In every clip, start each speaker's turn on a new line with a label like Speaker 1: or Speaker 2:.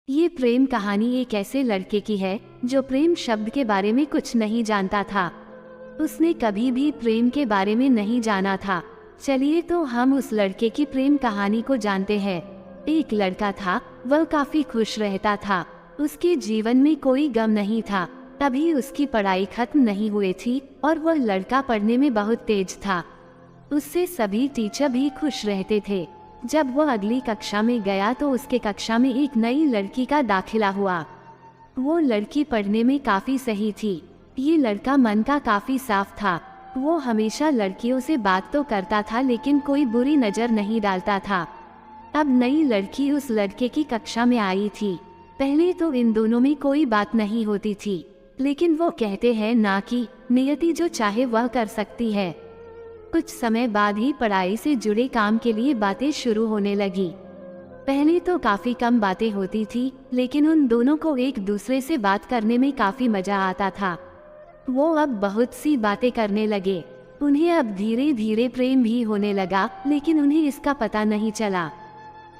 Speaker 1: ये प्रेम कहानी एक ऐसे लड़के की है जो प्रेम शब्द के बारे में कुछ नहीं जानता था। उसने कभी भी प्रेम के बारे में नहीं जाना था। चलिए तो हम उस लड़के की प्रेम कहानी को जानते हैं। एक लड़का था, वह काफी खुश रहता था। उसके जीवन में कोई गम नहीं था। तभी उसकी पढ़ाई खत्म नहीं हुई थी और वह लड़का पढ़ने में बहुत तेज था। उससे सभी टीचर भी खुश रहते थे। जब वह अगली कक्षा में गया तो उसके कक्षा में एक नई लड़की का दाखिला हुआ। वो लड़की पढ़ने में काफी सही थी। ये लड़का मन का काफी साफ था। वो हमेशा लड़कियों से बात तो करता था लेकिन कोई बुरी नजर नहीं डालता था। अब नई लड़की उस लड़के की कक्षा में आई थी। पहले तो इन दोनों में कोई बात नहीं होती थी, लेकिन वो कहते हैं ना कि नियति जो चाहे वह कर सकती है। कुछ समय बाद ही पढ़ाई से जुड़े काम के लिए बातें शुरू होने लगी। पहले तो काफी कम बातें होती थी, लेकिन उन दोनों को एक दूसरे से बात करने में काफी मजा आता था। वो अब बहुत सी बातें करने लगे। उन्हें अब धीरे धीरे प्रेम भी होने लगा, लेकिन उन्हें इसका पता नहीं चला।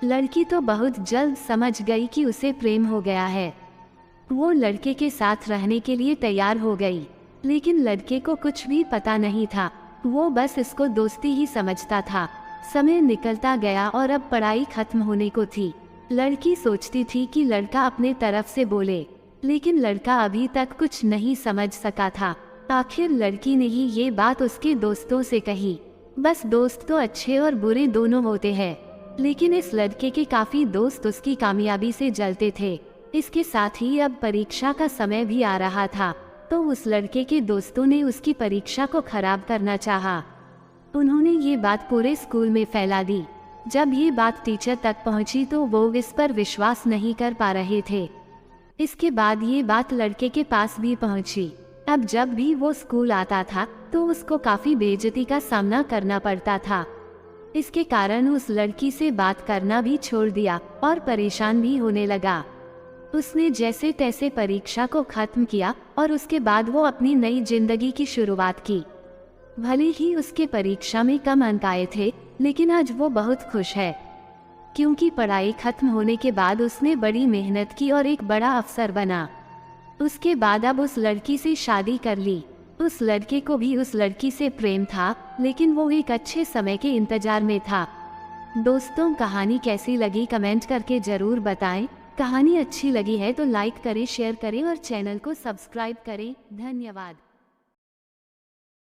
Speaker 1: लड़की तो बहुत जल्द समझ गई कि उसे प्रेम हो गया है। वो लड़के के साथ रहने के लिए तैयार हो गई, लेकिन लड़के को कुछ भी पता नहीं था। वो बस इसको दोस्ती ही समझता था। समय निकलता गया और अब पढ़ाई खत्म होने को थी। लड़की सोचती थी कि लड़का अपने तरफ से बोले, लेकिन लड़का अभी तक कुछ नहीं समझ सका था। आखिर लड़की ने ही ये बात उसके दोस्तों से कही। बस दोस्त तो अच्छे और बुरे दोनों होते हैं, लेकिन इस लड़के के काफी दोस्त उसकी कामयाबी से जलते थे। इसके साथ ही अब परीक्षा का समय भी आ रहा था, तो उस लड़के के दोस्तों ने उसकी परीक्षा को खराब करना चाहा। उन्होंने ये बात पूरे स्कूल में फैला दी। जब ये बात टीचर तक पहुंची तो वो इस पर विश्वास नहीं कर पा रहे थे। इसके बाद ये बात लड़के के पास भी पहुंची। अब जब भी वो स्कूल आता था तो उसको काफी बेइज्जती का सामना करना पड़ता था। इसके कारण उस लड़की से बात करना भी छोड़ दिया और परेशान भी होने लगा। उसने जैसे तैसे परीक्षा को खत्म किया और उसके बाद वो अपनी नई जिंदगी की शुरुआत की। भले ही उसके परीक्षा में कम अंक आए थे, लेकिन आज वो बहुत खुश है, क्योंकि पढ़ाई खत्म होने के बाद उसने बड़ी मेहनत की और एक बड़ा अफसर बना। उसके बाद अब उस लड़की से शादी कर ली। उस लड़के को भी उस लड़की से प्रेम था, लेकिन वो एक अच्छे समय के इंतजार में था। दोस्तों, कहानी कैसी लगी कमेंट करके जरूर बताएं। कहानी अच्छी लगी है तो लाइक करें, शेयर करें और चैनल को सब्सक्राइब करें। धन्यवाद।